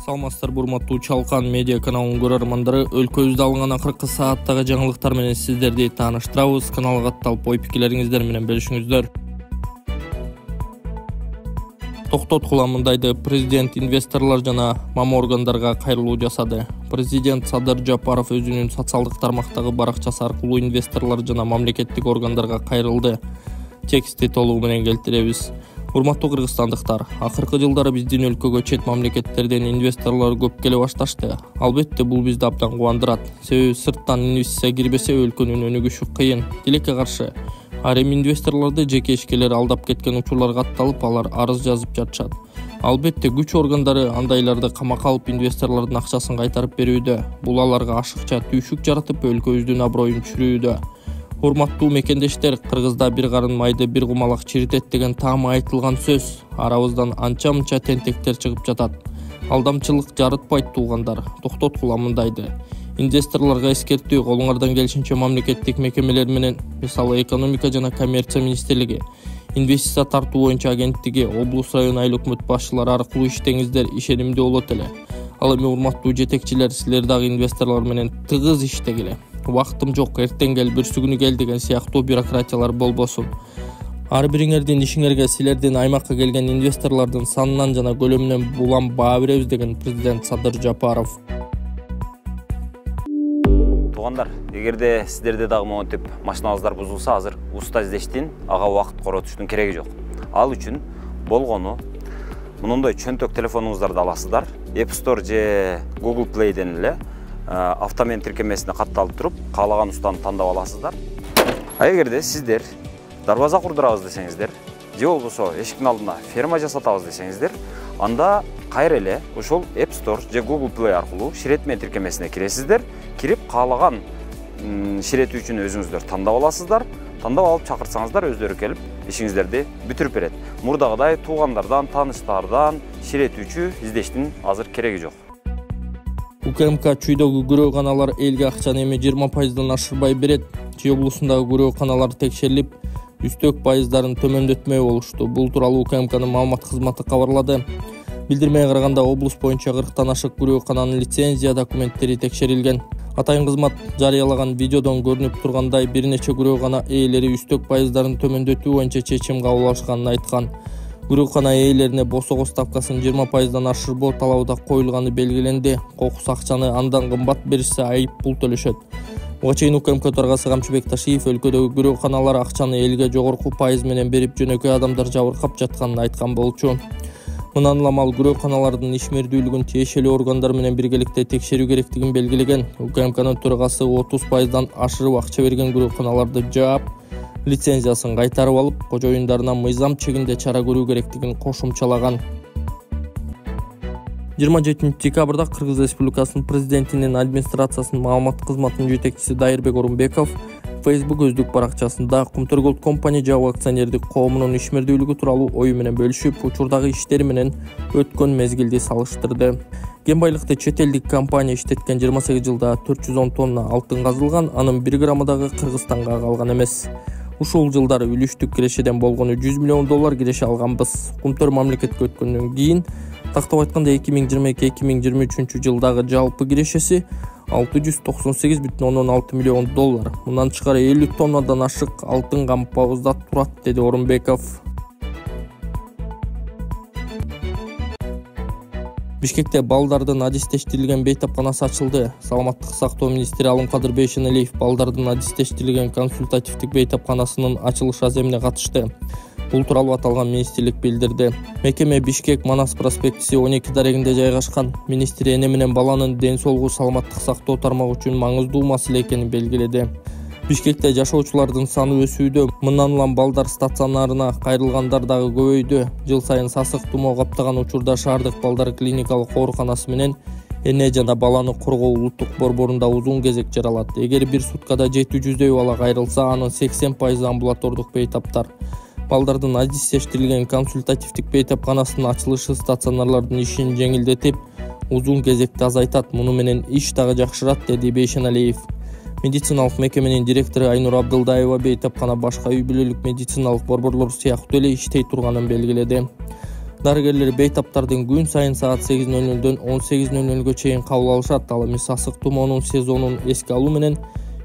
Саламатсыздар, урматтуу Чалкан медиа каналынын көрөрмандары. Өлкөбүздө алынган акыркы сааттагы жаңылыктар менен сиздерди тааныштырабыз. Каналга катталып, ой-пикирлериңиздер менен бөлүшүңүздөр. Токтот куламындайды президент инвесторлор жана мама органдарга кайрылуу жасады. Президент Садыр Жапаров өзүнүн социалдык тармактагы баракчасы аркылуу инвесторлор жана мамлекеттик органдарга кайрылды. Тексти толугу менен келтиребиз. Урматтуу кыргызстандыктар, акыркы жылдары биздин өлкөгө чет мамлекеттерден инвесторлор көп келе башташты. Албетте бул бизди абдан кубандырат. Себеби сырттан инвестиция кирбесе өлкөнүн өнүгүшү кыйын. Тилекке каршы, айрым инвесторлорду жеке ишкерлер алдап кеткен учурлар катталып, алар арыз жазып жатышат. Албетте күч органдары андайларды камакка алып инвесторлордун акчасын кайтарып берүүдө. Бул аларга ашыкча түйшүк жаратып, өлкөбүздүн аброюн түшүрүүдө. Урматтуу мекендештер, Кыргызда бир карын майды бир кумалак чиритет деген таамы айтылган сөз. Арабыздан анча-мынча тентектер чыгып жатат. Алдамчылык жарытпайт туугандар. Токтот куламындайды. Инвесторлорго эскертүү, колуңардан келишинче мамлекеттик мекемелер менен, мисалы экономика жана коммерция министрлиги, инвестиция тартуу боюнча агенттиги, облус район айыл өкмөт башчылары аркылуу иштеңиздер, ишенимдүү болот эле. Ал эми урматтуу жетекчилер, силер дагы инвесторлор менен тыгыз иштегиле. Вактым жок, эртең кел, бүрсүгүнү кел деген сыяктуу бюрократиялар болбосун. Ар бириңердин ишиңерге силердин аймакка келген инвесторлордун санынан жана көлөмүнөн булам баа беребиз деген президент Садыр Жапаров. Туугандар, эгерде сиздерде дагы монтип машиналарыңыздар бузулса, азыр уста издештин, ага убакыт коротуштун кереги жок. Ал үчүн болгону мындай чөнтөк телефонуңуздарды аласыздар. App Store же Google Play'ден эле автомен тиркемесине катталып туруп, каалаган устаны тандап аласыздар. Эгерде сиздер дарбаза курдурабыз десеңиздер, же болбосо эшиктин алдына ферма жасатабыз десеңиздер, анда кайра эле ошол App Store же Google Play аркылуу ширетме тиркемесине киресиздер. Кирип каалаган ширетүүчүнү өзүңүздөр тандап аласыздар. Тандап алып чакырсаңыздар, өздөрү келип ишиңиздерди бүтүрүп берет. Мурдагыдай туугандардан, тааныштардан ширетүүчү издештин азыр кереги жок. УКМК чүйдөгү күрөөканалар элге акчаны эми 20%дан ашырбай берет. Чүй облусундагы күрөөканалар текшерилип, үстөк пайыздарын төмөндөтмөй болушту. Бул тууралуу УКМКнын маалымат кызматы кабарлады. Билдирмеге караганда облус боюнча 40тан ашык күрөөкананын лицензия документтери текшерилген. Атайын кызмат жарыялаган видеодон көрүнүп тургандай, бир нече күрөөкана ээлери үстөк пайыздарын төмөндөтүү боюнча чечим кабыл алышканын айткан. Күрөөкана ээлерине босого ставкасын 20%дан ашырбоо талабы да коюлганы белгиленди. Кокус акчаны андан кымбат беришсе айып пул төлөшөт. Буга чейин УКМК төрагасы Камчыбек Ташиев өлкөдөгү күрөөканалар акчаны элге жогорку пайыз менен берип, жөнөкөй адамдар жабыркап жатканын айткан болчу. Мындан улам ал күрөөканалардын ишмердүүлүгүн тиешелүү органдар менен биргеликте текшерүү керектигин белгилеген. УКМКнын төрагасы 30%дан ашырып акча берген күрөөканаларды жаап, лицензиясын кайтарып алып, кожоюндарына мыйзам чегинде чара көрүү керектигин кошумчалаган. 27 декабрда Кыргыз Республикасынын президентинин администрациясынын маалымат кызматынын жетекчиси Дайырбек Орунбеков Facebook өздүк баракчасында Кумтөр Gold Company жабык акционердик коомунун ишмердүүлүгү тууралуу ою менен бөлүшүп, учурдагы иштери менен өткөн мезгилди салыштырды. Кен байлыкты чет элдик компания иштеткен 28 жылда 410 тонна алтын казылган, анын 1 грамы дагы Кыргызстанга калган эмес. Ушул жылдары үлүштүк кирешеден болгону $100 миллион киреше алганбыз. Кумтөр мамлекетке өткөндөн кийин, тактап айтканда 2022-2023 жылдагы жалпы кирешеси $698,6 миллион. Мындан тышкары 50 тоннадан ашык алтын кампабызда турат, деди Орунбеков. Бишкекте балдардын адистештирилген бейтапканасы ачылды. Саламаттык сактоо министри Алымкадыр Бейшеналиев балдардын адистештирилген консультативдик бейтапканасынын ачылыш аземине катышты. Бул тууралуу аталган министрлик билдирди. Мекеме Бишкек Манас проспектиси 12 дарегинде жайгашкан. Министри эне менен баланын ден соолугу саламаттык сактоо тармагы үчүн маңыздуу маселе экенин белгиледи. Бишкекте жашоочулардын саны өсүүдө. Мындан улам балдар стационарына кайрылгандар дагы көбөйдү. Жыл сайын сасык тумоо каптаган учурда шаардык балдар клиникалык ооруканасы менен эне жана баланы коргоо улуттук борборунда узун кезек жаралат. Эгер бир суткада 700дөй бала кайрылса, анын 80% амбулатордук бейтаптар. Балдардын адистештирилген консультативдик бейтапканасынын ачылышы стационарлардын ишин жеңилдетип, узун кезекти азайтат. Муну менен иш дагы жакшырат, деди Бейшеналиев. Медициналык мекеменин директору Айнур Абдылдаева бейтапкана башка үй бүлөлүк медициналык борборлор сыяктуу эле иштей турганын белгиледи. Дарыгерлер бейтаптардын күн сайын саат 8:00-дөн 18:00-га чейин кабыл алышат. Ал эми сасык тумоонун сезонун эске алуу менен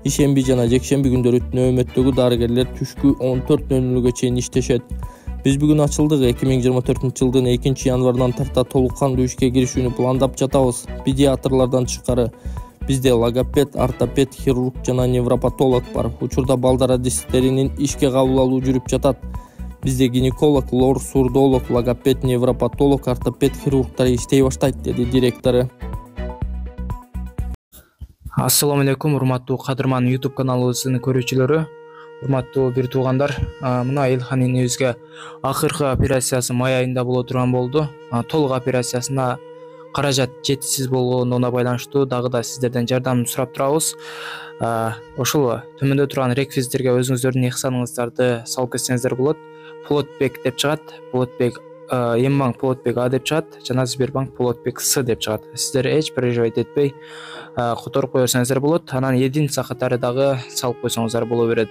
ишемби жана жекшемби күндөрү нөөмөттөгү дарыгерлер түшкү 14:00-га чейин иштешет. Биз бүгүн ачылдык. 2024-жылдын 2-январынан тарта толук кандуу ишке киришүүнү пландап жатабыз. Педиатрлардан тышкары бизде логопед, ортопед, хирург жана невропатолог бар. Учурда балдар адистеринин ишке кабыл алуу жүрүп жатат. Бизде гинеколог, лор, сурдолог, логопед, невропатолог, ортопед, хирургдар иштей баштайт, деди директору. Ассаламу алейкум, урматтуу кадырман YouTube каналыбыздын көрүүчүлөрү, урматтуу бир туугандар. Мына Илхан энебизге акыркы операциясы май айында боло турган болду. Толук операциясына каражат жетишсиз болгонуна байланыштуу дагы да сиздерден жардам сурап турабыз. Ошол төмөндө турган реквизиттерге өзүңүздөрдүн ыхсаныңыздарды салып кетсеңиздер болот. Полотбек деп чыгат, Полотбек Мбанк Полотбек А деп чыгат, жана Сбербанк Полотбек С деп чыгат. Сиздер эч переживать этпей которуп кое берсеңиздер болот. Анан единица катары дагы салып койсоңуздар боло берет.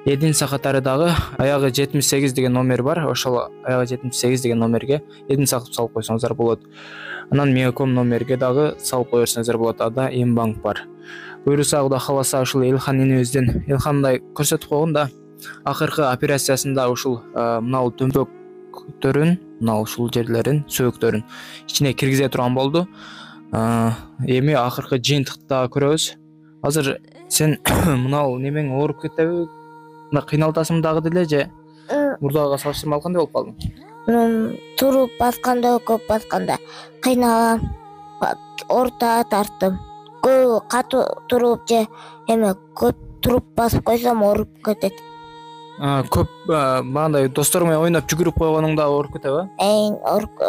Единица катары дагы аягы 78 деген номер бар. Ошол аягы 78 деген номерге единица салып койсоңуздар болот. Анан Мегаком номерге дагы салып кое берсеңиздер болот. Ада Мбанк бар. Буюрса Кудай кааласа ушул Илхан энебиздин Илхандай көрсөтүп койгон да акыркы операциясында ушул мынау төмпөктөрүн, мына ушул жерлерин, сөөктөрүн ичине киргизе турган болду. Эми акыркы жыйынтыкты дагы көрөбүз. Азыр сен мынау немең ооруп кетеби? Мына кыйналтасың дагы деле же мурдагыга салыштырмалуу кандай болуп калдың? Туруп басканда, көп басканда кыйналам, орта тарттым. Көп катуу туруп же эме көп туруп басып койсом ооруп кетет. Көп багандай достору менен ойноп жүгүрүп койгонуңда ооруп кетеби?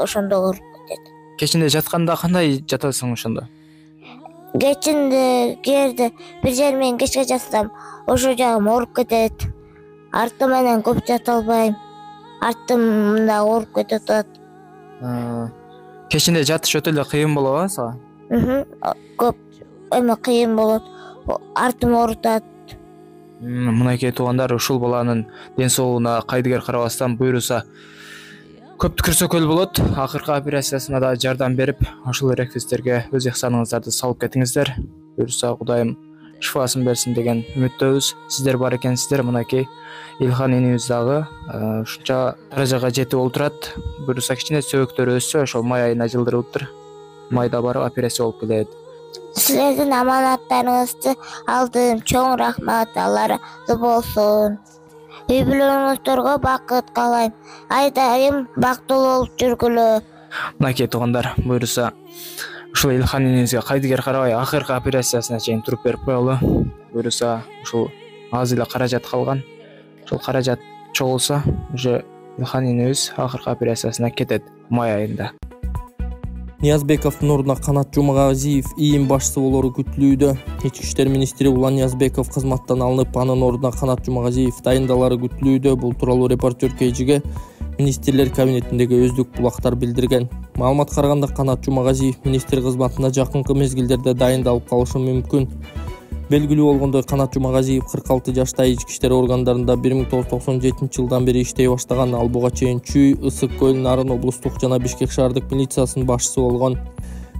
Ошондо ооруп кетет. Кечинде жатканда кандай жатасың ошондо? Кечинде кээрде бир жер менен кечке жатсам, ошол жагым ооруп кетет. Артым менен көп жата албайм. Артым да ооруп кетип атат. Кечинде жатыш өтө эле кыйын болобу сага? Көп эме кыйын болот. Артым оорутат. Мынакей туугандар, ушул баланын ден соолугуна кайдыгер карабастан буюрса көп көрсөкөл болот. Акыркы операциясына да жардам берип, ошол реквизиттерге өз ыхсаныңыздарды салып кетиңиздер. Буюрса Кудайым шифасын берсин деген үмүттөбүз. Сиздер бар экенсиздер. Мынакей Илхан энебиз дагы ушунча даражага жетип олтурат. Буюрса кичине сөөктөрү өссө, ошол май айына жылдырылыптыр. Майда барып операция болуп келет. Силердин аманаттарыңызды алдым. Чоң рахмат, Алла ыраазы болсун. Үй бүлөңүздөргө бакыт каалайм. Айдайым бактылуу болуп жүргүлө. Мынакей туугандар, буюрса ушул Илхан энебизге кайдыгер карабай акыркы операциясына чейин туруп берип коелу. Буюрса ушул аз эле каражат калган. Ушул каражат чогулса, уже Илхан энебиз акыркы операциясына кетет май айында. Ниязбековдун ордуна Канат Жумагазиев ИИМ башчысы болору күтүлүүдө. Ички иштер министри Улан Ниязбеков кызматтан алынып, анын ордуна Канат Жумагазиев дайындалары күтүлүүдө. Бул тууралуу Репортер KG'ге министрлер кабинетиндеги өздүк булактар билдирген. Маалыматка караганда Канат Жумагазиев министр кызматына жакынкы мезгилдерде дайындалып калышы мүмкүн. Белгилүү болгондой, Канат Жумагазиев 46 жашта ички иштер органдарында 1997-жылдан бери иштей баштаган. Ал буга чейин Чүй, Ысык көл, Нарын облустук жана Бишкек шаардык милициясынын башчысы болгон.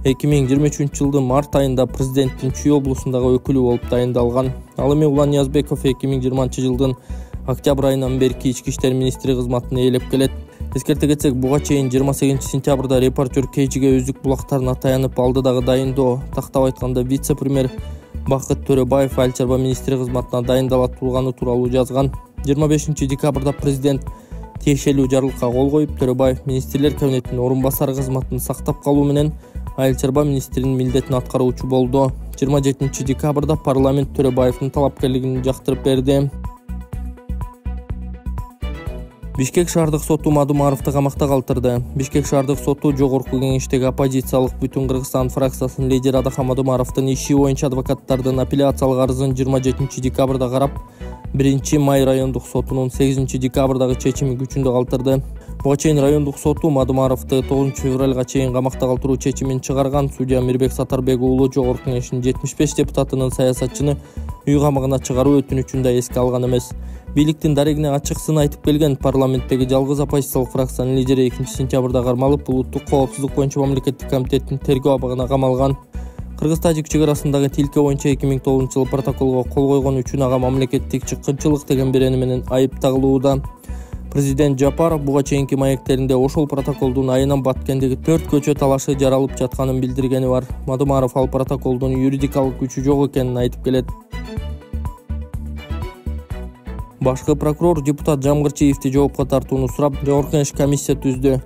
2023-жылдын март айында президенттин Чүй облусундагы өкүлү болуп дайындалган. Ал эми Улан Ниязбеков 2020-жылдын октябрь айынан берки ички иштер министри кызматын ээлеп келет. Эскерте кетсек, буга чейин 28-сентябрда Репортер KG'ге өздүк булактарына таянып алды дагы дайындоо. Тактап айтканда, вице-премьер Бакыт Төрөбаев Айыл чарба министри кызматына дайындала турганы тууралуу жазган. 25 декабрда президент тиешелүү жарлыкка кол коюп, Төрөбаев министрлер кабинетинин орун басары кызматын сактап калуу менен Айыл чарба министринин милдетин аткаруучу болду. 27 декабрда парламент Төрөбаевдин талапкерлигин жактырып берди. Бишкек шаардык соту Мадумаровду камакта калтырды. Бишкек шаардык соту жогорку кеңештеги оппозициялык Бүтүн Кыргызстан фракциясынын лидери Адахан Мадумаровдун иши боюнча адвокаттардын апелляциялык арызын 27 декабрда карап, 1 май райондук сотунун 8 декабрдагы чечими күчүндө калтырды. Буга чейин райондук соту Мадумаровду 9 февралга чейин камакта калтыруу чечимин чыгарган. Судья Мирбек Сатарбек уулу Жогорку Кеңештин 75 депутатынын саясатчыны үй камагына чыгаруу өтүнүчүн да эске алган эмес. Бийликтин дарегине ачык сын айтып келген парламенттеги жалгыз оппозициялык фракциянын лидери 2-сентябрда кармалып, улуттук коопсуздук боюнча мамлекеттик комитеттин тергөө абагына камалган. Кыргыз-Тажик чек арасындагы тилке боюнча 2009-жылы протоколго кол койгон үчүн ага мамлекеттик чыккынчылык деген берени менен айып тагылууда. Президент Жапаров буга чейинки маектеринде ошол протоколдун айынан баткендеги 4 көчө талашы жаралып жатканын билдиргени бар. Мадумаров ал протоколдун юридикалык күчү жок экенин айтып келет. Башкы прокурор депутат Жамгырчиевди жоопко тартууну сурап, Жогорку Кеңеш комиссия түздү.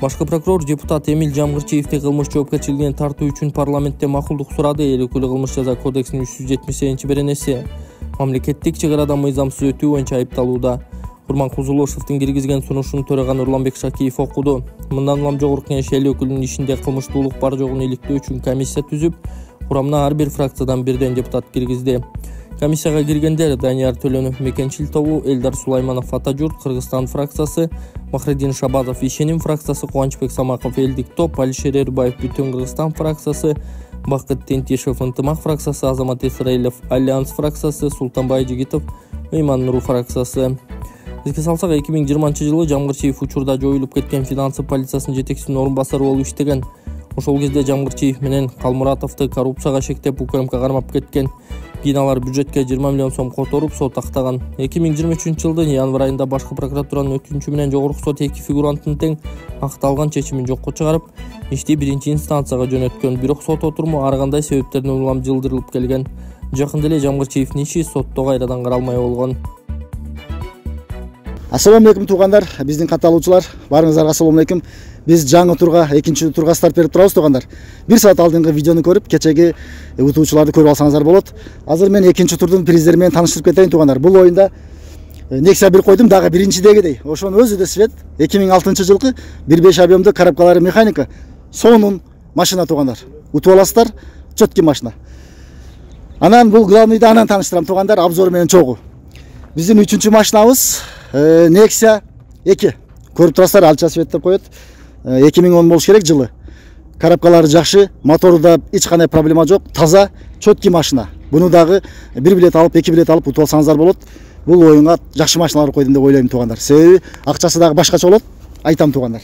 Башкы прокурор депутат Эмил Жамгырчиевди кылмыш жоопкерчилигине тартуу үчүн парламентте макулдук сурады. Эл өкүлү кылмыш жаза кодексинин 378-беренеси мамлекеттик чек арадан мыйзамсыз өтүү боюнча айыпталууда. Курман Кузулошевдин киргизген сунушун төрөган Урланбек Шакиев окуду. Мындан улам Жогорку Кеңеш эл өкүлүнүн ишинде кылмыштуулук бар жогун иликтөө үчүн комиссия түзүп, курамына ар бир фракциядан бирден депутат киргизди. Комиссияга киргендер Данияр Төлөнов Мекенчил тобу, Элдар Сулайманов Атажурт Кыргызстан фракциясы, Махридин Шабазов Ишеним фракциясы, Кубанычбек Самаков Элдик топ, Алишер Эрбаев Бүтүн Кыргызстан фракциясы, Бакыт Тентишев Ынтымак фракциясы, Азамат Исраилов Альянс фракциясы, Султанбай Жигитов Ыйман Нуру фракциясы. Эске салсак, 2020-жылы Жамгырчиев учурда жоюлуп кеткен финансы полициясынын жетекчисинин орун басары болуп иштеген. Ошол кезде Жамгырчиев менен Калмуратовду коррупцияга шектеп УКМК кармап кеткен. Кийин алар бюджетке 20 миллион сом которуп сот актаган. 2023-жылдын январь айында башкы прокуратуранын өтүнүчү менен Жогорку сот 2 фигуранттын тең акталган чечимин жокко чыгарып, ишти 1-инстанцияга жөнөткөн. Бирок сот отуруму ар кандай себептерден улам жылдырылып келген. Жакында эле Жамгырчиевдин иши сотто кайрадан каралмай болгон. Ассаламу алейкум туугандар, биздин катталуучулар, баарыңыздарга ассаламу алейкум. Биз жаңы турга, экинчи турга старт берип турабыз туугандар. 1 саат алдыңкы видеону көрүп, кечеги утуучуларды көрүп алсаңыздар болот. Азыр мен экинчи турдун приздери менен тааныштырып кетейин туугандар. Бул оюнда Nexia 1 койдум, дагы биринчидегидей. Ошонун өзү да свет 2006-жылкы 1.5 объемдуу коробкалары механика сонун машина туугандар. Утуп аласыздар, чөткү машина. Анан бул главныйды анан тааныштырам туугандар, обзору менен чогуу. Биздин 3-чү машинабыз Nexia 2. Көрүп турасыздар, алча свет деп коет. 2010 болуш керек жылы. Коробкалары жакшы, мотору да эч кандай проблема жок, таза, чөткү машина. Буну дагы 1 билет алып, 2 билет алып утуп алсаңыздар болот. Бул оюнга жакшы машиналар койдум деп ойлойм туугандар. Себеби акчасы дагы башкача болот, айтам туугандар.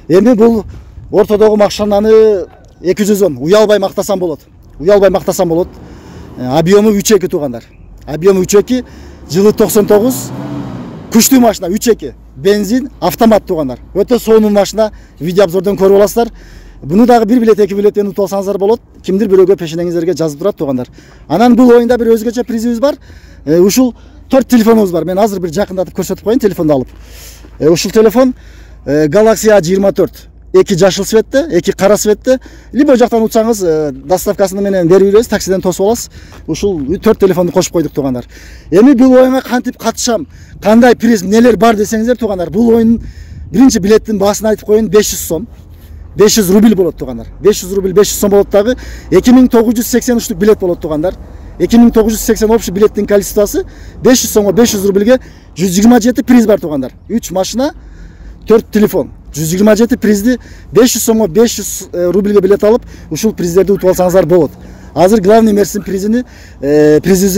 Эми бул ортодогу машинаны 210, уялбай мактасам болот. Уялбай мактасам болот. Объему 3.2 туугандар. Объему 3.2, жылы 99. Күчтүү машина 3.2, бензин, автомат туугандар. Өтө сонун машина, видео обзордон көрүп аласыздар. Буну дагы 1 билет, 2 билеттен утуп алсаңыздар болот. Кимдир бирөөгө пешенеңиздерге жазып турат туугандар. Анан бул оюнда бир өзгөчө призибиз бар. Ушул 4 телефонубуз бар. Мен азыр бир жакындатып көрсөтүп коеюн телефонду алып. Ушул телефон Galaxy A24. 2 жашыл светте, 2 кара светте. Либо жактан утсаңыз, доставкасын менен берип беребиз, таксиден тосуп аласыз. Ушул 4 телефонду кошуп койдук туугандар. Эми бул оюнга кантип катышам, кандай приз, нелер бар десеңиздер туугандар, бул оюн биринчи билеттин баасын айтып коеюн, 500 сом. 500 рубль болот туугандар. 500 рубль, 500 сом болот дагы 2983 билет болот туугандар. 2980 общий билеттин количествосы 500 сомго 500 рубльге 127 приз бар туугандар. 3 машина, 4 телефон. 127 призди 500 сомго 500 рубльге билет алып, ушул приздерди утуп алсаңыздар болот. Азыр главный мерсин призинин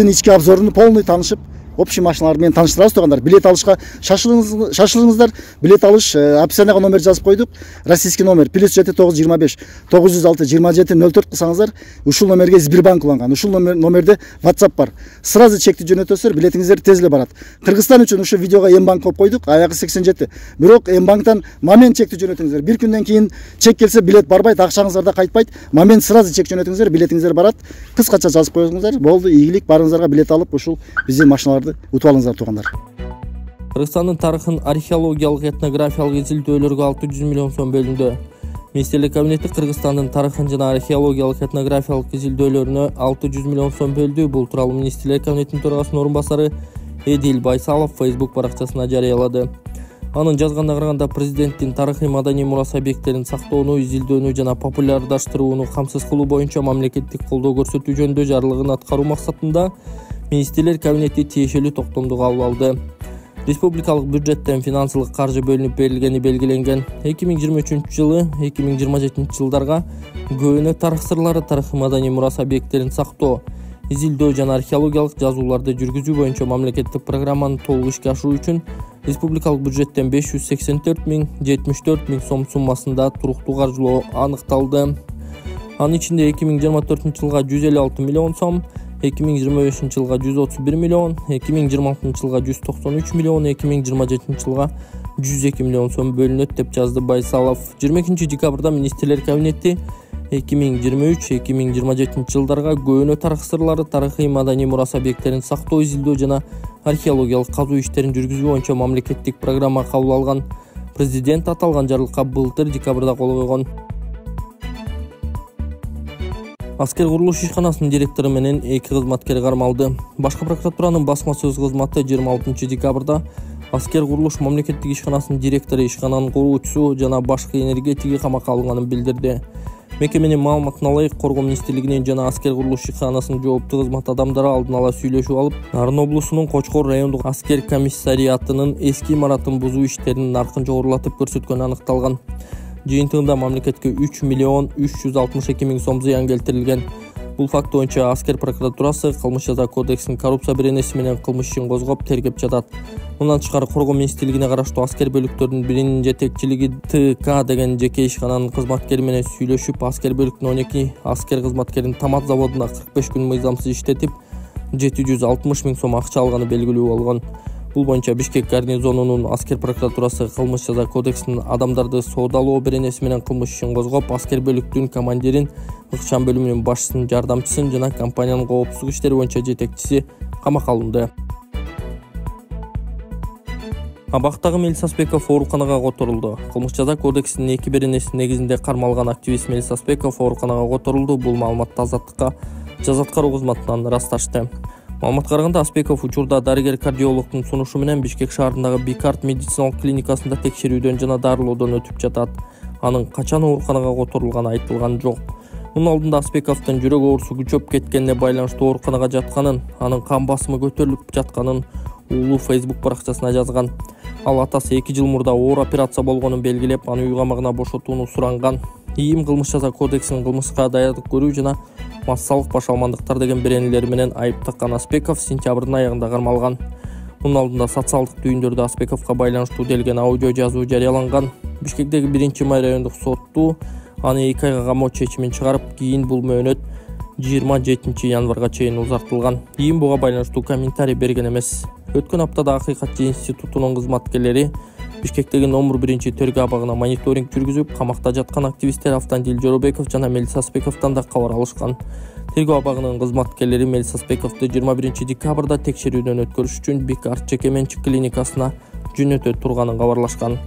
ички обзорун полный таанышып, общий машиналар менен тааныштырабыз туугандар. Билет алышка шашылыңыздар. Билет алыш описанияга номер жазып койдук. Российский номер +7 925 906 2704 кылсаңыздар, ушул номерге Сбербанк уланган. Ушул номерде WhatsApp бар. Сразу чекти жөнөтөсүздөр, билетиңиздер тез эле барат. Кыргызстан үчүн ушу видеого Мбанк коюп койдук, аягы 87. Бирок Мбанктан момент чекти жөнөтүңүздөр. Bir күндөн кийин чек келсе билет барбайт, акчаңыздар да кайтпайт. Момент сразу чек жөнөтүңүздөр, билетиңиздер барат. Кыскача жазып коюңуздар. Болду, ийгилик, барыңыздарга билет алып ушул биздин машиналар утуп алыңыздар туугандар. Кыргызстандын тарыхын археологиялык этнографиялык изилдөөлөргө 600 миллион сом бөлүндү. Министрлик кабинети Кыргызстандын тарыхын жана археологиялык этнографиялык изилдөөлөрүнө 600 миллион сом бөлдү. Бул тууралуу Министрлик кабинетинин төрагасынын орун басары Эдил Байсалов Facebook баракчасына жарыялады. Анын жазганына караганда, президенттин тарыхый маданий мурас объекттерин сактоону, изилдөөнү жана популярдаштырууну камсыз кылуу боюнча мамлекеттик колдоо көрсөтүү жөнүндө жарлыгын аткаруу максатында Министрлер кабинети тиешелүү токтомду кабыл алды. республикалык бюджеттен финансылык каржы бөлүнүп берилгени белгиленген. 2023-жылы 2027 жылдарга көөнө тарых сырлары, тарыхый маданий мурас объекттерин сактоо, изилдөө жана археологиялык жазууларды жүргүзүү боюнча мамлекеттик программаны толук ишке ашыруу үчүн республикалык бюджеттен 584 миң сом суммасында туруктуу каржылоо аныкталды. Анын ичинде 2024 жылга 156 миллион сом, 2025 жылга 131 миллион, 2026 жылга 193 миллион, 2027 жылга 102 миллион сом бөлүнөт деп жазды Байсалов. 22 декабрда министрлер кабинети 2023-2027 жылдарга көөнө тарых сырлары, тарыхый маданий мурас объекттерин сактоо, изилдөө жана археологиялык казуу иштерин жүргүзүү боюнча мамлекеттик программа кабыл алган. Президент аталган жарлыкка былтыр декабрда кол койгон. Аскер курулуш ишканасынын директору менен 2 кызматкер кармалды. Башкы прокуратуранын басма сөз кызматы 26 декабрда Аскер курулуш мамлекеттик ишканасынын директору, ишкананын куруучусу жана башкы энергетиги камакка алынганын билдирди. Мекеменин маалыматына ылайык, Коргоо министрлигинин жана Аскер курулуш ишканасынын жооптуу кызмат адамдары алдын ала сүйлөшүп алып, Нарын облусунун Кочкор райондук аскер комиссариатынын эски имаратын бузуу иштерин наркын жогорулатып көрсөткөнү аныкталган. Жыйынтыгында мамлекетке 3 миллион 362 миң сом зыян келтирилген. Бул факт боюнча Аскер прокуратурасы Кылмыш жаза кодексинин коррупция беренеси менен кылмыш ишин козгоп тергеп жатат. Мындан тышкары Коргоо министрлигине караштуу аскер бөлүктөрүнүн биринин жетекчилиги ТК деген жеке ишкананын кызматкери менен сүйлөшүп, аскер бөлүктүнүн 12 аскер кызматкерин тамак заводунда 45 күн мыйзамсыз иштетип, 760 миң сом акча алганы белгилүү болгон. Бул боюнча Бишкек гарнизонунун аскер прокуратурасы Кылмыш жаза кодексинин адамдарды соодалоо беренеси менен кылмыш ишин козгоп, аскер бөлүктүнүн командирин, ыкчам бөлүмүнүн башчысынын жардамчысын жана компаниянын коопсуздук иштери боюнча жетекчиси камакка алынды. Абактагы Мелис Аспеков ооруканага которулду. Кылмыш жаза кодексинин 2 беренесинин негизинде кармалган активист Мелис Аспеков ооруканага которулду. Бул маалыматты Азаттыкка жаза аткаруу кызматынан ырасташты. Маалыматка караганда, Аспеков учурда дарыгер-кардиологдун сунушу менен Бишкек шаарындагы Бикарт медициналык клиникасында текшерүүдөн жана дарылоодон өтүп жатат. Анын качан ооруканага которулганы айтылган жок. Мунун алдында Аспековдун жүрөк оорусу күчөп кеткенине байланыштуу ооруканага жатканын, анын кан басымы көтөрүлүп жатканын уулу Facebook баракчасына жазган. Ал атасы 2 жыл мурда оор операция болгонун белгилеп, аны үй камагына бошотууну суранган. ИИМ кылмыш жаза кодексинин кылмышка даярдык көрүү жана массалык баш алмандыктар деген беренелери менен айып таккан Аспеков сентябрдын аягында кармалган. Мунун алдында социалдык түйүндөрдө Аспековго байланыштуу делген аудио жазуу жарыяланган. Бишкектеги 1-Май райондук сотту аны 2 айга камоо чечимин чыгарып, кийин бул мөөнөт 27 январга чейин узартылган. ИИМ буга байланыштуу комментарий берген эмес. Өткөн аптада Акыйкат институтунун кызматкерлери Бишкектеги номер 1-тергөө абагына мониторинг жүргүзүп, камакта жаткан активисттер Автандил Жоробеков жана Мелис Аспековдон да кабар алышкан. Тергөө абагынын кызматкерлери Мелис Аспековду 21 декабрда текшерүүдөн өткөрүш үчүн Бикарт жеке менчик клиникасына жөнөтө турганын кабарлашкан.